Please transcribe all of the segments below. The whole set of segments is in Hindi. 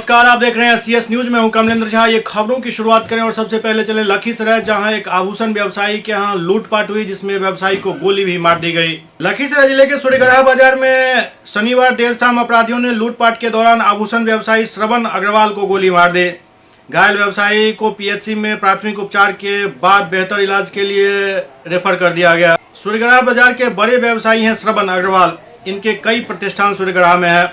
नमस्कार, आप देख रहे हैं CS न्यूज में हूं कमलेंद्र झा। ये खबरों की शुरुआत करें और सबसे पहले चले लखीसराय, जहां एक आभूषण व्यवसायी के यहां लूटपाट हुई, जिसमें व्यवसायी को गोली भी मार दी गई। लखीसराय जिले के सूर्यगढ़ा बाजार में शनिवार देर शाम अपराधियों ने लूटपाट के दौरान आभूषण व्यवसायी श्रवण अग्रवाल को गोली मार दी। घायल व्यवसायी को PHC में प्राथमिक उपचार के बाद बेहतर इलाज के लिए रेफर कर दिया गया। सूर्यगढ़ा बाजार के बड़े व्यवसायी हैं श्रवण अग्रवाल। इनके कई प्रतिष्ठान सूर्यगढ़ा में है।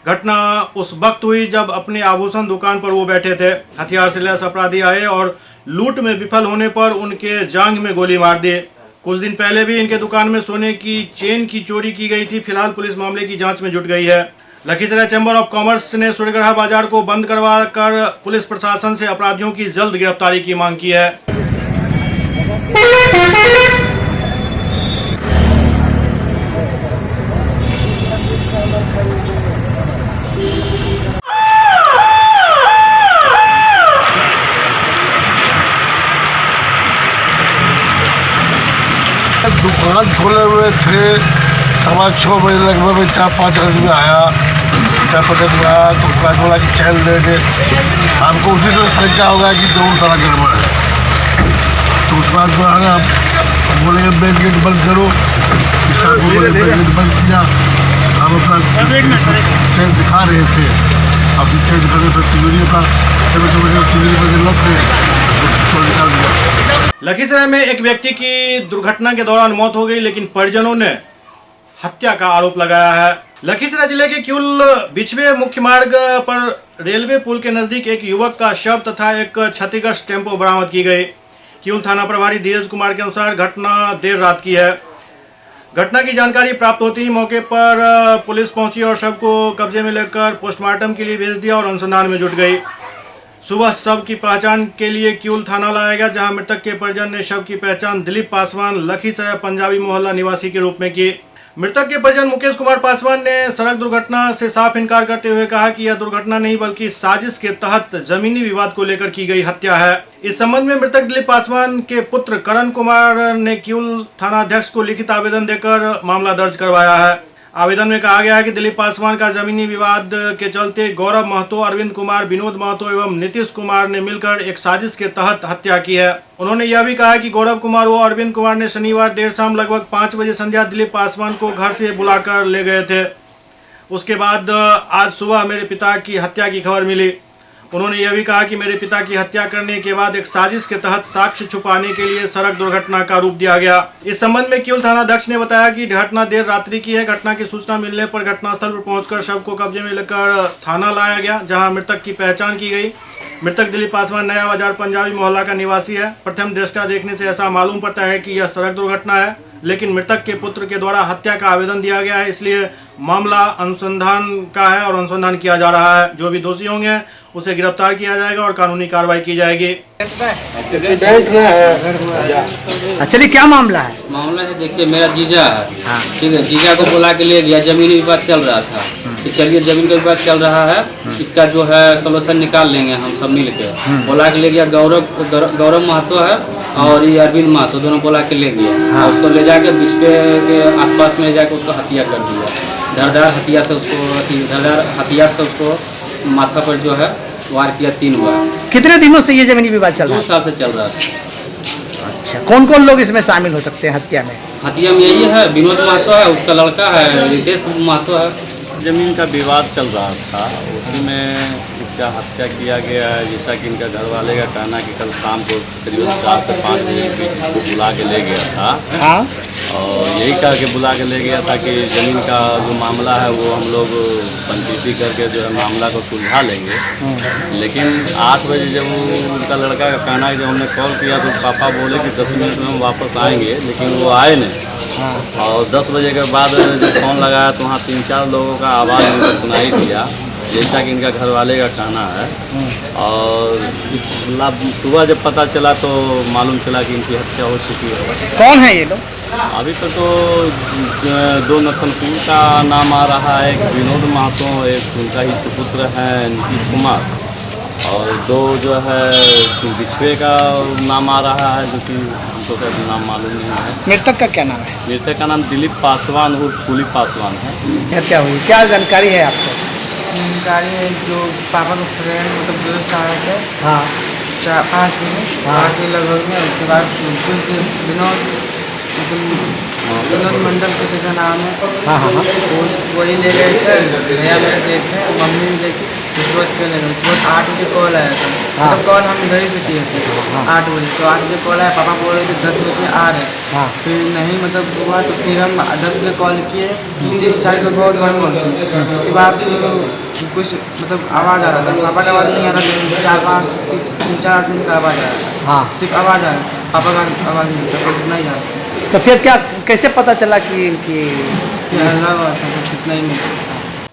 घटना उस वक्त हुई जब अपने आभूषण दुकान पर वो बैठे थे। हथियार से लैस अपराधी आए और लूट में विफल होने पर उनके जांघ में गोली मार दी। कुछ दिन पहले भी इनके दुकान में सोने की चेन की चोरी की गई थी। फिलहाल पुलिस मामले की जांच में जुट गई है। लखीसराय चैम्बर ऑफ कॉमर्स ने सूर्यगढ़ा बाजार को बंद करवा कर पुलिस प्रशासन से अपराधियों की जल्द गिरफ्तारी की मांग की है। दुकान खोले हुए थे, 6:15 बजे लगभग में 4-5 आदमी आया। पकड़ में आया तो दुकान वाला की चैन दे दे। हमको उसी तरह शंका होगा कि दो सारा गड़बड़ है। तो उस बात को आना बोले मेन गेट बंद करो। बोले मेन गेट बंद किया। हम अपना चैन दिखा रहे थे। अब चैन दिखाने पर तिजोरी का तिजोरी पर लग गए, निकाल दिया। लखीसराय में एक व्यक्ति की दुर्घटना के दौरान मौत हो गई, लेकिन परिजनों ने हत्या का आरोप लगाया है। लखीसराय जिले के क्यूल बिछवे मुख्य मार्ग पर रेलवे पुल के नजदीक एक युवक का शव तथा एक क्षतिग्रस्त टेम्पो बरामद की गई। क्यूल थाना प्रभारी धीरज कुमार के अनुसार घटना देर रात की है। घटना की जानकारी प्राप्त होते ही मौके पर पुलिस पहुंची और शव को कब्जे में लेकर पोस्टमार्टम के लिए भेज दिया और अनुसंधान में जुट गई। सुबह शव की पहचान के लिए क्यूल थाना लाया गया, जहां मृतक के परिजन ने शव की पहचान दिलीप पासवान लखीसराय पंजाबी मोहल्ला निवासी के रूप में की। मृतक के परिजन मुकेश कुमार पासवान ने सड़क दुर्घटना से साफ इनकार करते हुए कहा कि यह दुर्घटना नहीं बल्कि साजिश के तहत जमीनी विवाद को लेकर की गई हत्या है। इस संबंध में मृतक दिलीप पासवान के पुत्र करण कुमार ने क्यूल थाना अध्यक्ष को लिखित आवेदन देकर मामला दर्ज करवाया है। आवेदन में कहा गया है कि दिलीप पासवान का जमीनी विवाद के चलते गौरव महतो, अरविंद कुमार, विनोद महतो एवं नीतीश कुमार ने मिलकर एक साजिश के तहत हत्या की है। उन्होंने यह भी कहा कि गौरव कुमार व अरविंद कुमार ने शनिवार देर शाम लगभग 5 बजे संध्या दिलीप पासवान को घर से बुलाकर ले गए थे। उसके बाद आज सुबह मेरे पिता की हत्या की खबर मिली। उन्होंने यह भी कहा कि मेरे पिता की हत्या करने के बाद एक साजिश के तहत साक्ष्य छुपाने के लिए सड़क दुर्घटना का रूप दिया गया। इस संबंध में क्यूल थाना अध्यक्ष ने बताया कि घटना देर रात्रि की है। घटना की सूचना मिलने पर घटनास्थल पर पहुंचकर शव को कब्जे में लेकर थाना लाया गया, जहां मृतक की पहचान की गई। मृतक दिलीप पासवान नया बाजार पंजाबी मोहल्ला का निवासी है। प्रथम दृष्टया देखने से ऐसा मालूम पड़ता है कि यह सड़क दुर्घटना है, लेकिन मृतक के पुत्र के द्वारा हत्या का आवेदन दिया गया है, इसलिए मामला अनुसंधान का है और अनुसंधान किया जा रहा है। जो भी दोषी होंगे उसे गिरफ्तार किया जाएगा और कानूनी कार्रवाई की जाएगी। चलिए, क्या मामला है? मामला है, देखिए मेरा जीजा है। ठीक है, जीजा को बुला के ले गया। जमीनी विवाद चल रहा था कि चलिए जमीन का विवाद चल रहा है, इसका जो है सोल्यूशन निकाल लेंगे हम सब मिल के। बुला के ले गया। गौरव महतो है और ये अरविंद महतो, दोनों बुला के ले गया और उसको ले जाके बिस्पे के आसपास में जाके उसको हत्या कर दिया। धारदार हथियार से उसको माथा पर जो है वार किया 3 बार। कितने दिनों से ये जमीनी विवाद चल रहा है? 2 साल से चल रहा था। अच्छा, कौन कौन लोग इसमें शामिल हो सकते हैं हत्या में? हत्या में यही है, विनोद महतो है, उसका लड़का है रितेश महतो है। जमीन का विवाद चल रहा था, उसी में इसका हत्या किया गया है। जैसा कि इनका घर वाले का कहना कि कल शाम को करीब 4 से 5 बजे के बीच इसको बुला के ले गया था। और यही कह के बुला के ले गया था कि ज़मीन का जो मामला है वो हम लोग पंचायती करके जो है मामला को सुलझा लेंगे। लेकिन 8 बजे जब उनका लड़का का कहना है, जब हमने कॉल किया तो पापा बोले कि 10 मिनट में हम वापस आएंगे, लेकिन वो आए नहीं। और 10 बजे के बाद जब फ़ोन लगाया तो वहाँ 3-4 लोगों का आवाज़ उनको सुनाई दिया, जैसा कि इनका घर वाले का कहना है। और सुबह जब पता चला तो मालूम चला कि इनकी हत्या हो चुकी है। कौन है ये लोग? अभी तक तो 2 नथनपुर का नाम आ रहा है, एक विनोद महतो, एक उनका ही सुपुत्र है नीतीश कुमार, और 2 जो है बिछवे का नाम आ रहा है, जो कि हमको का नाम मालूम नहीं है। मृतक का क्या नाम है? मृतक का नाम दिलीप पासवान और कुली पासवान है। हत्या हुई, क्या जानकारी है आपको? गाड़ी में जो पापा का फ्रेंड मतलब दोस्त आ रहे थे हाँ 5 बजे हाँ। 8 बजे लगभग में। उसके बाद कुछ विनोद मंडल कुछ ऐसा नाम है। हाँ हाँ हाँ वही ले गए थे, भैया मेरे देखे, मम्मी भी देखी। उसके बाद चले गए। उसके बाद 8 बजे कॉल आया था। हाँ। मतलब कॉल हम इधर ही से किए थे हाँ। 8 बजे। तो 8 बजे कॉल आया, पापा बोल रहे थे 10 बजे आ रहे। हाँ फिर नहीं मतलब हुआ तो फिर हम 10 बजे कॉल किए, 30-40 में बहुत बार कॉल किए। उसके बाद कुछ मतलब आवाज़ आ रहा था, पापा का आवाज़ नहीं आ रहा था, 3-4 आदमी का आवाज़ आ रहा था। हाँ सिर्फ आवाज़ आ रहा था, पापा का आवाज़ नहीं था, कुछ नहीं जा रहा था। तो फिर क्या कैसे पता चला कि इनकी ये हल्ला हुआ था, तो कितना ही मिला।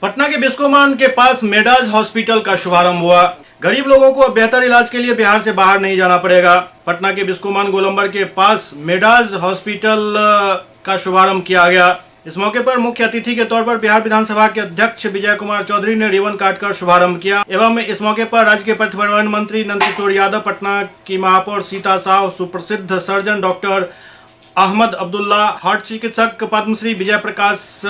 पटना के बिस्कोमान के पास मेडाज हॉस्पिटल का शुभारंभ हुआ। गरीब लोगों को अब बेहतर इलाज के लिए बिहार से बाहर नहीं जाना पड़ेगा। पटना के बिस्कोमान गोलंबर के पास मेडाज हॉस्पिटल का शुभारंभ किया गया। इस मौके पर मुख्य अतिथि के तौर पर बिहार विधानसभा के अध्यक्ष विजय कुमार चौधरी ने रिबन काटकर शुभारंभ किया एवं इस मौके पर राज्य के पथ परिवहन मंत्री नंदकिशोर यादव, पटना की महापौर सीता साहू, सुप्रसिद्ध surgeon doctor Ahmad Abdullah, heart चिकित्सक पद्मश्री विजय प्रकाश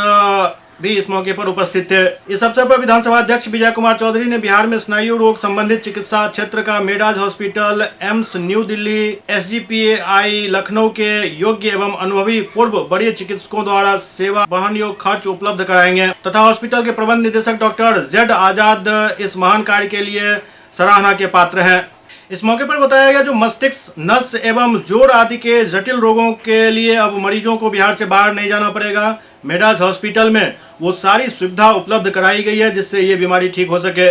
भी इस मौके पर उपस्थित थे। इस अवसर पर विधानसभा अध्यक्ष विजय कुमार चौधरी ने बिहार में स्नायु रोग संबंधित चिकित्सा क्षेत्र का मेडाज हॉस्पिटल, एम्स न्यू दिल्ली, SGPAI लखनऊ के योग्य एवं अनुभवी पूर्व बड़े चिकित्सकों द्वारा सेवा वहन योग्य खर्च उपलब्ध कराएंगे तथा हॉस्पिटल के प्रबंध निदेशक डॉक्टर Z आजाद इस महान कार्य के लिए सराहना के पात्र हैं। इस मौके पर बताया गया जो मस्तिष्क, नस एवं जोड़ आदि के जटिल रोगों के लिए अब मरीजों को बिहार से बाहर नहीं जाना पड़ेगा। मेडाज हॉस्पिटल में वो सारी सुविधा उपलब्ध कराई गई है जिससे ये बीमारी ठीक हो सके।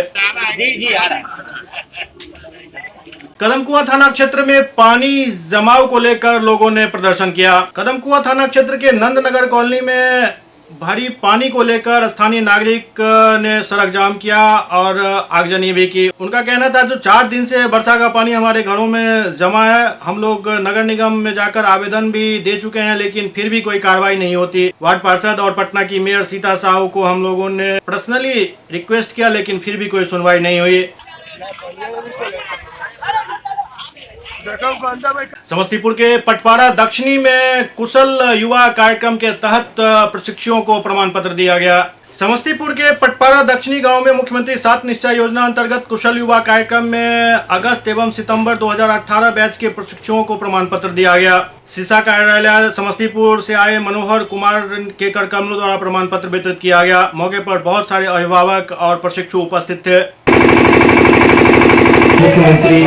कदमकुआं थाना क्षेत्र में पानी जमाव को लेकर लोगों ने प्रदर्शन किया। कदमकुआं थाना क्षेत्र के नंदनगर कॉलोनी में भारी पानी को लेकर स्थानीय नागरिक ने सड़क जाम किया और आगजनी भी की। उनका कहना था जो 4 दिन से वर्षा का पानी हमारे घरों में जमा है, हम लोग नगर निगम में जाकर आवेदन भी दे चुके हैं लेकिन फिर भी कोई कार्रवाई नहीं होती। वार्ड पार्षद और पटना की मेयर सीता साहू को हम लोगों ने पर्सनली रिक्वेस्ट किया लेकिन फिर भी कोई सुनवाई नहीं हुई। समस्तीपुर के पटपारा दक्षिणी में कुशल युवा कार्यक्रम के तहत प्रशिक्षुओं को प्रमाण पत्र दिया गया। समस्तीपुर के पटपारा दक्षिणी गांव में मुख्यमंत्री 7 निश्चय योजना अंतर्गत कुशल युवा कार्यक्रम में अगस्त एवं सितंबर 2018 बैच के प्रशिक्षुओं को प्रमाण पत्र दिया गया। सीसा कार्यालय समस्तीपुर से आए मनोहर कुमार के करकमलों द्वारा प्रमाण पत्र वितरित किया गया। मौके पर बहुत सारे अभिभावक और प्रशिक्षु उपस्थित थे। मुख्यमंत्री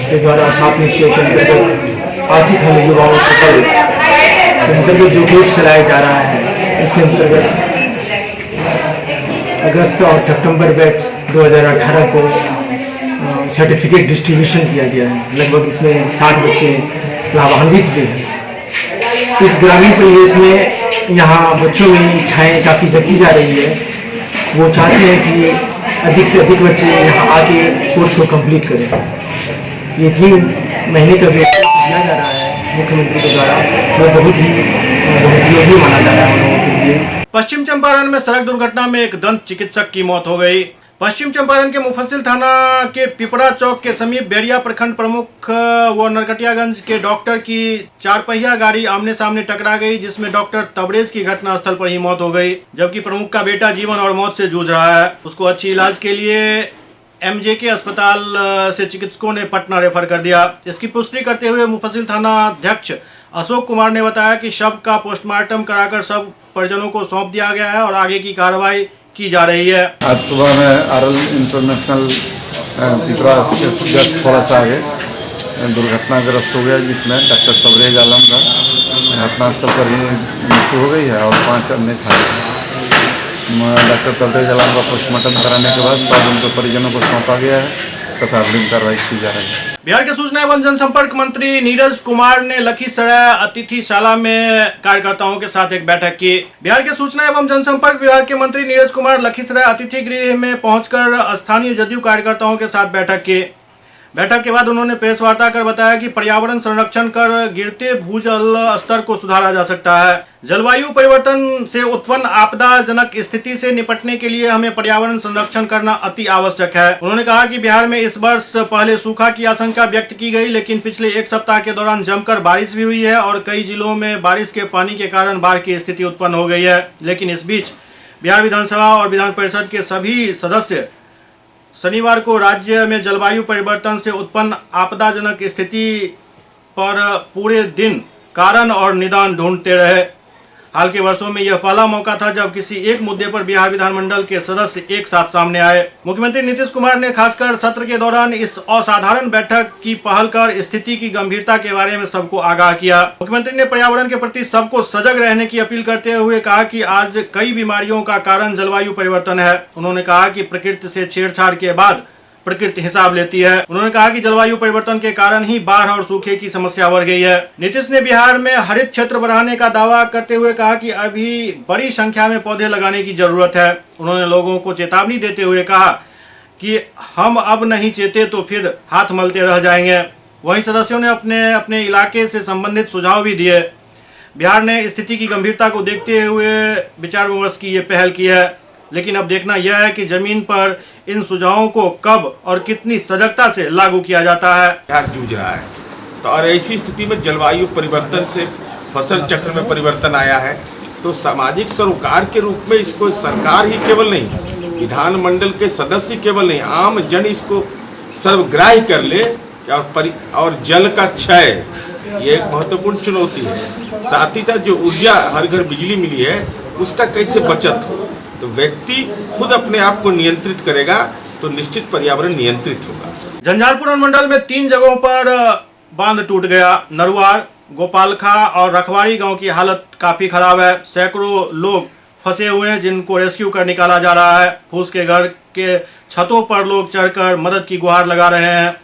के द्वारा 7 निश्चय के अंतर्गत आर्थिक हल युवाओं के अंतर्गत जो कोर्स चलाया जा रहा है इसके अंतर्गत अगस्त और सितंबर बैच 2018 को सर्टिफिकेट डिस्ट्रीब्यूशन किया गया है। लगभग इसमें 60 बच्चे लाभान्वित हुए हैं। इस ग्रामीण परिवेश में यहाँ बच्चों में इच्छाएँ काफ़ी जगती जा रही है। वो चाहते हैं कि अधिक से अधिक बच्चे यहाँ आके कोर्स को कंप्लीट करें। ये 3 महीने का वेतन दिया जा रहा है मुख्यमंत्री के द्वारा, वो बहुत ही उपयोगी माना जा रहा है उन लोगों के लिए। पश्चिम चंपारण में सड़क दुर्घटना में एक दंत चिकित्सक की मौत हो गई। पश्चिम चंपारण के मुफस्सिल थाना के पिपरा चौक के समीप बेरिया प्रखंड प्रमुख व नरकटियागंज के डॉक्टर की 4 पहिया गाड़ी आमने सामने टकरा गई जिसमें डॉक्टर तबरेज की घटनास्थल पर ही मौत हो गई जबकि प्रमुख का बेटा जीवन और मौत से जूझ रहा है। उसको अच्छी इलाज के लिए MJK अस्पताल से चिकित्सकों ने पटना रेफर कर दिया। इसकी पुष्टि करते हुए मुफस्सिल थाना अध्यक्ष अशोक कुमार ने बताया कि शव का पोस्टमार्टम कराकर सब परिजनों को सौंप दिया गया है और आगे की कार्रवाई की जा रही है। आज सुबह में RL इंटरनेशनल पिपरा से जस्ट थोड़ा सा आगे दुर्घटनाग्रस्त हो गया जिसमें डॉक्टर तबरेज आलम का घटनास्थल पर ही मृत्यु हो गई है और 5 अन्य घायल हैं। डॉक्टर तबरेज आलम का पोस्टमार्टम कराने के बाद सब उनके परिजनों को सौंपा गया है तथा अग्रिम कार्रवाई की जा रही है। बिहार के सूचना एवं जनसंपर्क मंत्री नीरज कुमार ने लखीसराय अतिथिशाला में कार्यकर्ताओं के साथ एक बैठक की। बिहार के सूचना एवं जनसंपर्क विभाग के मंत्री नीरज कुमार लखीसराय अतिथि गृह में पहुंचकर स्थानीय जदयू कार्यकर्ताओं के साथ बैठक की। बैठक के बाद उन्होंने प्रेस वार्ता कर बताया कि पर्यावरण संरक्षण कर गिरते भूजल स्तर को सुधारा जा सकता है। जलवायु परिवर्तन से उत्पन्न आपदाजनक स्थिति से निपटने के लिए हमें पर्यावरण संरक्षण करना अति आवश्यक है। उन्होंने कहा कि बिहार में इस वर्ष पहले सूखा की आशंका व्यक्त की गई लेकिन पिछले 1 सप्ताह के दौरान जमकर बारिश भी हुई है और कई जिलों में बारिश के पानी के कारण बाढ़ की स्थिति उत्पन्न हो गई है। लेकिन इस बीच बिहार विधानसभा और विधान परिषद के सभी सदस्य शनिवार को राज्य में जलवायु परिवर्तन से उत्पन्न आपदाजनक स्थिति पर पूरे दिन कारण और निदान ढूंढते रहे। हाल के वर्षों में यह पहला मौका था जब किसी एक मुद्दे पर बिहार विधानमंडल के सदस्य एक साथ सामने आए। मुख्यमंत्री नीतीश कुमार ने खासकर सत्र के दौरान इस असाधारण बैठक की पहल कर स्थिति की गंभीरता के बारे में सबको आगाह किया। मुख्यमंत्री ने पर्यावरण के प्रति सबको सजग रहने की अपील करते हुए कहा कि आज कई बीमारियों का कारण जलवायु परिवर्तन है। उन्होंने कहा कि प्रकृति से छेड़छाड़ के बाद प्रकृति हिसाब लेती है। उन्होंने कहा कि जलवायु परिवर्तन के कारण ही बाढ़ और सूखे की समस्या बढ़ गई है। नीतीश ने बिहार में हरित क्षेत्र बढ़ाने का दावा करते हुए कहा कि अभी बड़ी संख्या में पौधे लगाने की जरूरत है। उन्होंने लोगों को चेतावनी देते हुए कहा कि हम अब नहीं चेते तो फिर हाथ मलते रह जाएंगे। वहीं सदस्यों ने अपने अपने इलाके से संबंधित सुझाव भी दिए। बिहार ने स्थिति की गंभीरता को देखते हुए विचार विमर्श की ये पहल की है, लेकिन अब देखना यह है कि जमीन पर इन सुझावों को कब और कितनी सजगता से लागू किया जाता है। बिहार जूझ रहा है तो और ऐसी स्थिति में जलवायु परिवर्तन से फसल चक्र में परिवर्तन आया है, तो सामाजिक सरोकार के रूप में इसको सरकार ही केवल नहीं, विधानमंडल के सदस्य केवल नहीं, आम जन इसको सर्वग्राही कर ले और जल का क्षय ये एक महत्वपूर्ण चुनौती है। साथ ही साथ जो ऊर्जा हर घर बिजली मिली है उसका कैसे बचत हो, तो व्यक्ति खुद अपने आप को नियंत्रित करेगा तो निश्चित पर्यावरण नियंत्रित होगा। झंझारपुर अनुमंडल में 3 जगहों पर बांध टूट गया। नरुआर, गोपालखा और रखवाड़ी गांव की हालत काफी खराब है। सैकड़ों लोग फंसे हुए हैं जिनको रेस्क्यू कर निकाला जा रहा है। फूस के घर के छतों पर लोग चढ़कर मदद की गुहार लगा रहे हैं।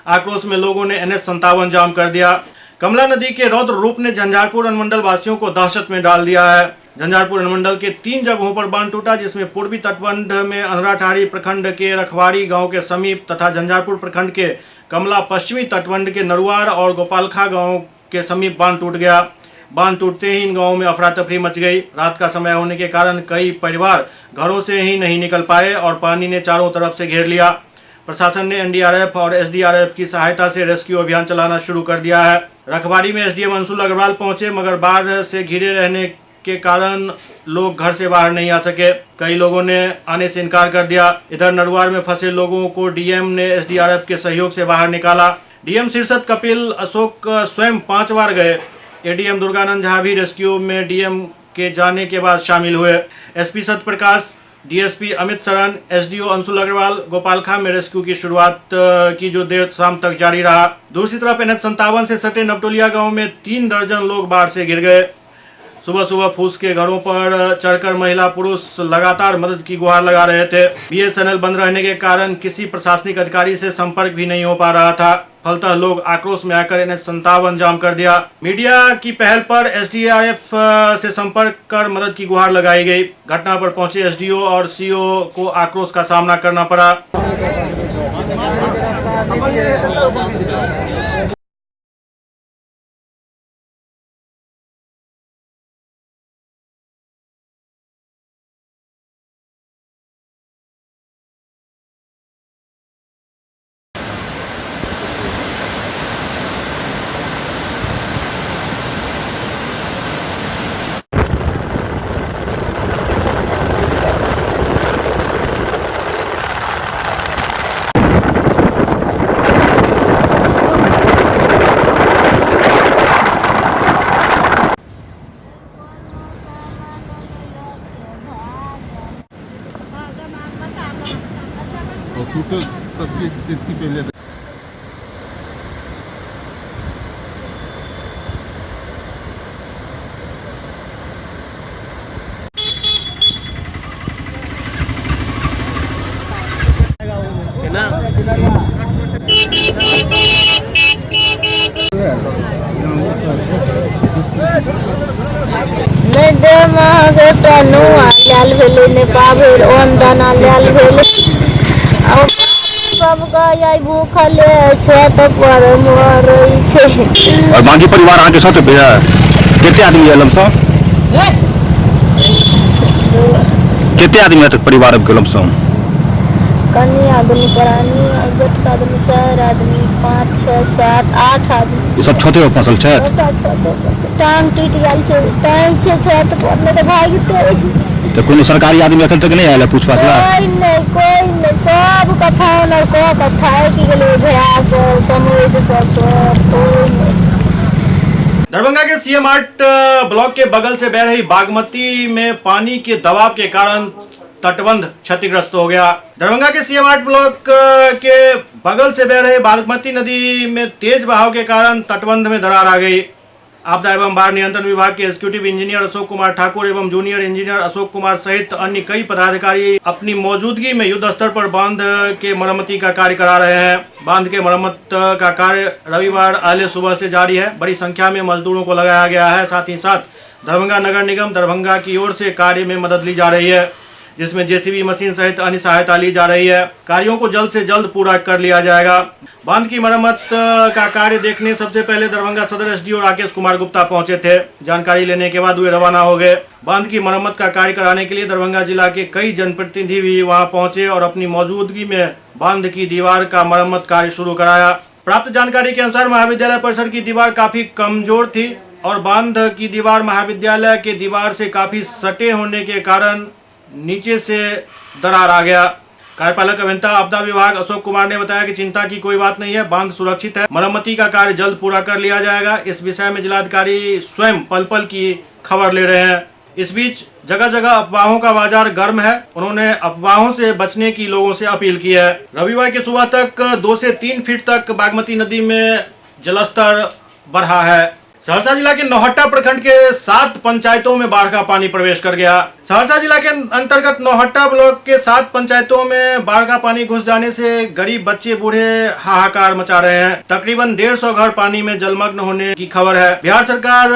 आक्रोश में लोगों ने NH57 जाम कर दिया। कमला नदी के रौद्र रूप ने झंझारपुर अनुमंडल वासियों को दहशत में डाल दिया है। झंझारपुर अनुमंडल के 3 जगहों पर बांध टूटा, जिसमें पूर्वी तटबंध में अंधराठाड़ी प्रखंड के रखवाड़ी गांव के समीप तथा झंझारपुर प्रखंड के कमला पश्चिमी तटबंध के नरुआर और गोपालखा गांव के समीप बांध टूट गया। बांध टूटते ही इन गांवों में अफरा तफरी मच गई। रात का समय होने के कारण कई परिवार घरों से ही नहीं निकल पाए और पानी ने चारों तरफ से घेर लिया। प्रशासन ने NDRF और SDRF की सहायता से रेस्क्यू अभियान चलाना शुरू कर दिया है। रखवाड़ी में SDM अंशुल अग्रवाल पहुंचे, मगर बाढ़ से घिरे रहने के कारण लोग घर से बाहर नहीं आ सके। कई लोगों ने आने से इनकार कर दिया। इधर नरुआर में फंसे लोगों को DM ने SDRF के सहयोग से बाहर निकाला। DM शीर्षद कपिल अशोक स्वयं 5 बार गए। ADM दुर्गानंद झा भी रेस्क्यू में DM के जाने के बाद शामिल हुए। SP सत्यप्रकाश, DSP अमित शरण, SDO अंशुल अग्रवाल गोपालखा में रेस्क्यू की शुरुआत की, जो देर शाम तक जारी रहा। दूसरी तरफ NH57 से सटे नवटोलिया गांव में 3 दर्जन लोग बाढ़ से गिर गए। सुबह सुबह फूस के घरों पर चढ़कर महिला पुरुष लगातार मदद की गुहार लगा रहे थे। BSNL बंद रहने के कारण किसी प्रशासनिक अधिकारी से संपर्क भी नहीं हो पा रहा था। फलतः लोग आक्रोश में आकर NH57 जाम कर दिया। मीडिया की पहल पर SDRF से संपर्क कर मदद की गुहार लगाई गई। घटना पर पहुंचे SDO और CO को आक्रोश का सामना करना पड़ा। पहले नहीं देमाग तनुआ लाल भेले ने पाभर ओन दाना लाल भेले और सब गाय भूखले छत पर मरई छे। और बाकी परिवार आके साथ भैया कितने आदमी है लमसम? कितने आदमी है परिवार के लमसम? कनी आदमी परानी जटका आदमी 4 आदमी 5 6 7 8 आदमी सब छोटे हो फसल छे टांग टूट गेल छे ताई छे छत पर ने भागते तो कोनो सरकारी आदमी अखन तक नहीं आया पूछ पाछ ला? कोई नहीं सबका फोन और को कथा है कि गेलो भैंस समुद्र सब कोई नहीं। दरभंगा के सीएम आर्ट ब्लॉक के बगल से बह रही बागमती में पानी के दबाव के कारण तटबंध क्षतिग्रस्त हो गया। दरभंगा के सीएम आर्ट ब्लॉक के बगल से बह रहे बागमती नदी में तेज बहाव के कारण तटबंध में दरार आ गई। आपदा एवं बाढ़ नियंत्रण विभाग के एग्जीक्यूटिव इंजीनियर अशोक कुमार ठाकुर एवं जूनियर इंजीनियर अशोक कुमार सहित अन्य कई पदाधिकारी अपनी मौजूदगी में युद्ध स्तर पर बांध के मरम्मती का कार्य करा रहे हैं। बांध के मरम्मत का कार्य रविवार अहले सुबह से जारी है। बड़ी संख्या में मजदूरों को लगाया गया है। साथ ही साथ दरभंगा नगर निगम दरभंगा की ओर से कार्य में मदद ली जा रही है, जिसमें जेसीबी मशीन सहित अन्य सहायता ली जा रही है। कार्यों को जल्द से जल्द पूरा कर लिया जाएगा। बांध की मरम्मत का कार्य देखने सबसे पहले दरभंगा सदर एसडीओ राकेश कुमार गुप्ता पहुंचे थे। जानकारी लेने के बाद वे रवाना हो गए। बांध की मरम्मत का कार्य कराने के लिए दरभंगा जिला के कई जनप्रतिनिधि भी वहां पहुंचे और अपनी मौजूदगी में बांध की दीवार का मरम्मत कार्य शुरू कराया। प्राप्त जानकारी के अनुसार महाविद्यालय परिसर की दीवार काफी कमजोर थी और बांध की दीवार महाविद्यालय के दीवार से काफी सटे होने के कारण नीचे से दरार आ गया। कार्यपालक अभियंता आपदा विभाग अशोक कुमार ने बताया कि चिंता की कोई बात नहीं है, बांध सुरक्षित है। मरम्मती का कार्य जल्द पूरा कर लिया जाएगा। इस विषय में जिलाधिकारी स्वयं पल पल की खबर ले रहे हैं। इस बीच जगह जगह अफवाहों का बाजार गर्म है। उन्होंने अफवाहों से बचने की लोगों से अपील की है। रविवार की सुबह तक 2 से 3 फीट तक बागमती नदी में जलस्तर बढ़ा है। सहरसा जिला के नौहट्टा प्रखंड के 7 पंचायतों में बाढ़ का पानी प्रवेश कर गया। सहरसा जिला के अंतर्गत नौहट्टा ब्लॉक के 7 पंचायतों में बाढ़ का पानी घुस जाने से गरीब बच्चे बूढ़े हाहाकार मचा रहे हैं। तकरीबन 150 घर पानी में जलमग्न होने की खबर है। बिहार सरकार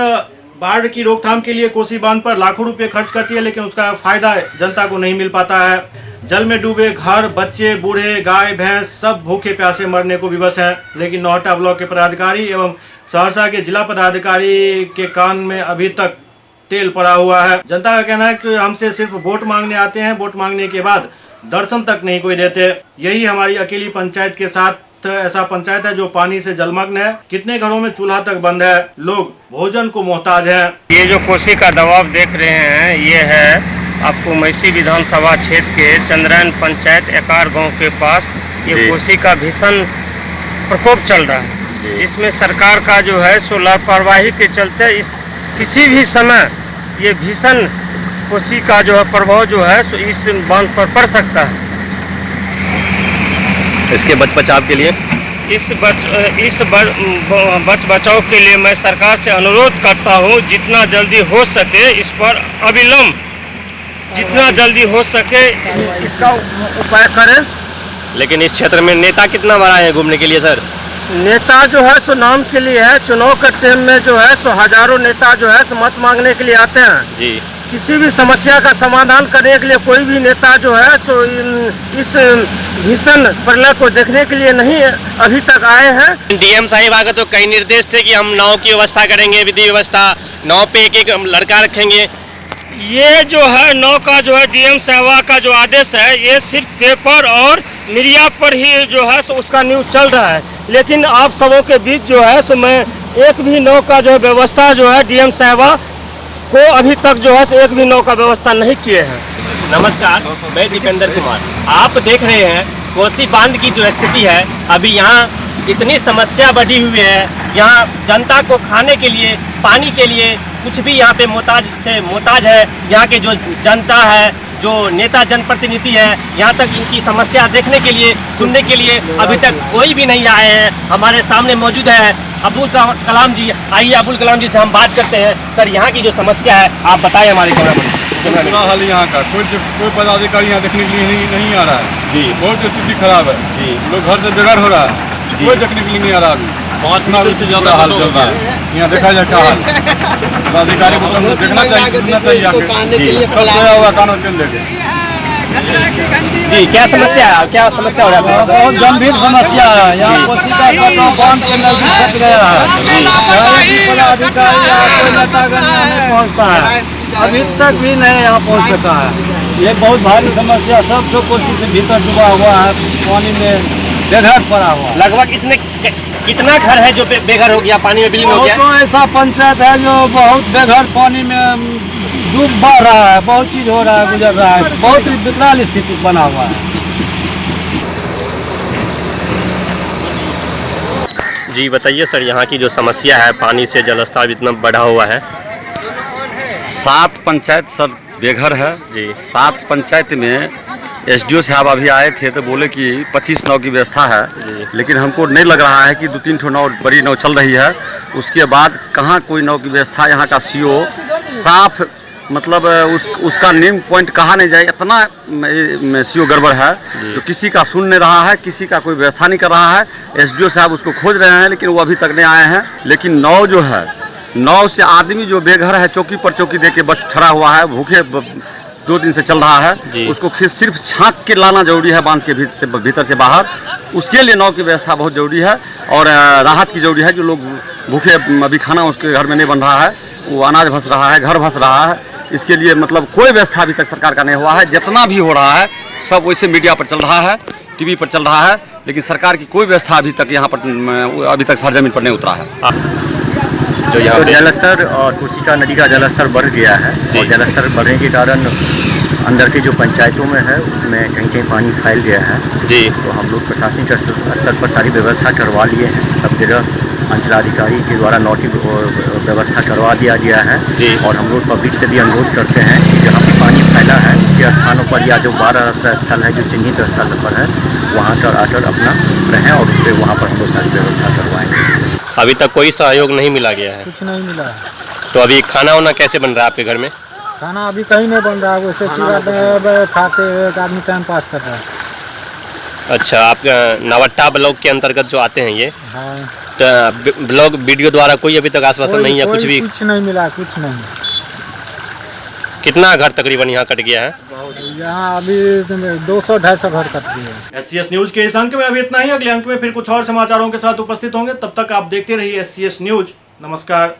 बाढ़ की रोकथाम के लिए कोसी बांध पर लाखों रुपए खर्च करती है, लेकिन उसका फायदा जनता को नहीं मिल पाता है। जल में डूबे घर, बच्चे, बूढ़े, गाय भैंस सब भूखे प्यासे मरने को विवश हैं। लेकिन नौहट्टा ब्लॉक के पदाधिकारी एवं सहरसा के जिला पदाधिकारी के कान में अभी तक तेल पड़ा हुआ है। जनता का कहना है कि हमसे सिर्फ वोट मांगने आते हैं, वोट मांगने के बाद दर्शन तक नहीं कोई देते। यही हमारी अकेली पंचायत के साथ ऐसा पंचायत है जो पानी से जलमग्न है। कितने घरों में चूल्हा तक बंद है, लोग भोजन को मोहताज हैं। ये जो कोसी का दबाव देख रहे हैं, ये है आपको मैसी विधानसभा क्षेत्र के चंद्रैन पंचायत एकार गाँव के पास ये कोसी का भीषण प्रकोप चल रहा है, जिसमें सरकार का जो है सो लापरवाही के चलते किसी भी समय ये भीषण कोसी का जो है प्रभाव जो है सो इस बांध पर पड़ सकता है। इसके बचाव के लिए इस बचाव के लिए मैं सरकार से अनुरोध करता हूँ, जितना जल्दी हो सके इस पर अविलंब जितना जल्दी हो सके इसका उपाय करें। लेकिन इस क्षेत्र में नेता कितना बड़ा है घूमने के लिए सर? नेता जो है सो नाम के लिए है। चुनाव के टाइम में जो है सो हजारों नेता जो है सो मत मांगने के लिए आते हैं जी। किसी भी समस्या का समाधान करने के लिए कोई भी नेता जो है सो इस भीषण प्रलय को देखने के लिए नहीं अभी तक आए हैं। डीएम साहिब आगे तो कई निर्देश थे कि हम नाव की व्यवस्था करेंगे, विधि व्यवस्था, नाव पे एक लड़का रखेंगे। ये जो है नाव का जो है डीएम साहब का जो आदेश है, ये सिर्फ पेपर और मीडिया पर ही जो है सो उसका न्यूज़ चल रहा है। लेकिन आप सबों के बीच जो है सो मैं एक भी नाव का जो व्यवस्था जो है डीएम साहबा को अभी तक जो है एक भी नाव का व्यवस्था नहीं किए हैं। नमस्कार, मैं दीपेंद्र कुमार। आप देख रहे हैं कोसी बांध की जो स्थिति है, अभी यहाँ इतनी समस्या बढ़ी हुई है। यहाँ जनता को खाने के लिए, पानी के लिए कुछ भी यहाँ पे मोहताज है। यहाँ के जो जनता है, जो नेता जनप्रतिनिधि है, यहाँ तक इनकी समस्या देखने के लिए, सुनने के लिए अभी तक कोई भी नहीं आए हैं। हमारे सामने मौजूद है अब्दुल कलाम जी। आइए अब्दुल कलाम जी से हम बात करते हैं। सर, यहाँ की जो समस्या है आप बताएं हमारे बुरा हाल यहाँ का, कोई पदाधिकारी यहाँ देखने के लिए नहीं आ रहा है जी। बहुत स्थिति खराब है जी। लोग घर से बेघर हो रहा है, कोई देखने के लिए नहीं आ रहा। अभी 5 मिनट से ज़्यादा हाल चल रहा है यहाँ। देखा जाए क्या हाल, पदाधिकारी को देखना चाहिए होगा कानून के लेके जी। क्या समस्या है, क्या समस्या हो रहा है? बहुत गंभीर समस्या है। यहाँ कोसी का तटबंध बांध के नजदीक फंस गया है। पदाधिकारी कोई नेतागण नहीं पहुँचता है, अभी तक भी नहीं यहाँ पहुँच सका है। ये बहुत भारी समस्या। सब जो कोसी से भीतर डूबा हुआ है, पानी में बेघर पड़ा हुआ। लगभग कितना घर है जो बेघर हो गया, पानी में विलीन हो गया? तो ऐसा पंचायत है जो बहुत बेघर पानी में डूब बढ़ रहा है, बहुत चीज हो रहा है, गुजर रहा है, बहुत ही विकराल स्थिति बना हुआ है। जी बताइए सर, यहाँ की जो समस्या है पानी से जलस्तर इतना बढ़ा हुआ है। 7 पंचायत सर बेघर है जी। 7 पंचायत में एसडीओ साहब अभी आए थे तो बोले कि 25 नाव की व्यवस्था है, लेकिन हमको नहीं लग रहा है कि 2-3 ठो नाव बड़ी नाव चल रही है। उसके बाद कहाँ कोई नाव की व्यवस्था। यहाँ का सीओ साफ मतलब उसका नेम पॉइंट कहा नहीं जाए, इतना सीओ गड़बड़ है जो किसी का सुन नहीं रहा है, किसी का कोई व्यवस्था नहीं कर रहा है। एसडीओ साहब उसको खोज रहे हैं लेकिन वो अभी तक नहीं आए हैं। लेकिन नाव जो है, नाव से आदमी जो बेघर है, चौकी पर चौकी दे के बस खड़ा हुआ है, भूखे 2 दिन से चल रहा है, उसको सिर्फ छाँक के लाना जरूरी है बांध के भीतर से बाहर। उसके लिए नाव की व्यवस्था बहुत जरूरी है और राहत की जरूरी है। जो लोग भूखे अभी खाना उसके घर में नहीं बन रहा है, वो अनाज भस रहा है, घर भस रहा है, इसके लिए मतलब कोई व्यवस्था अभी तक सरकार का नहीं हुआ है। जितना भी हो रहा है सब वैसे मीडिया पर चल रहा है, टीवी पर चल रहा है, लेकिन सरकार की कोई व्यवस्था अभी तक यहाँ पर अभी तक सरजमीन पर नहीं उतरा है। तो जलस्तर और कोशिका नदी का जलस्तर बढ़ गया है और जलस्तर बढ़ने के कारण अंदर के जो पंचायतों में है उसमें कहीं कहीं पानी फैल गया है जी। तो हम लोग प्रशासनिक स्तर पर सारी व्यवस्था करवा लिए हैं। सब जगह अंचलाधिकारी के द्वारा नोटिस व्यवस्था करवा दिया गया है जी। और हम लोग पब्लिक से भी अनुरोध करते हैं कि जहाँ भी पानी फैला है उसके स्थानों पर या जो 12 आश्रय स्थल है जो चिन्हित स्थल पर है वहाँ पर आकर अपना रहें और फिर वहाँ पर हम लोग सारी व्यवस्था करवाएंगे। अभी तक कोई सहयोग नहीं मिला गया है? कुछ नहीं मिला है। तो अभी खाना वाना कैसे बन रहा है आपके घर में? खाना अभी कहीं नहीं बन रहा है, वैसे चूड़ा खाते एक आदमी टाइम पास कर रहा है। अच्छा, आप नवट्टा ब्लॉक के अंतर्गत जो आते हैं ये, हाँ। तो ब्लॉक वीडियो द्वारा कोई अभी तक आश्वासन नहीं है? कुछ भी कुछ नहीं मिला, कुछ नहीं। कितना घर तकरीबन यहाँ कट गया है? यहाँ अभी 200-250 घर कट गए। SCS न्यूज के इस अंक में अभी इतना ही। अगले अंक में फिर कुछ और समाचारों के साथ उपस्थित होंगे। तब तक आप देखते रहिए SCS न्यूज। नमस्कार।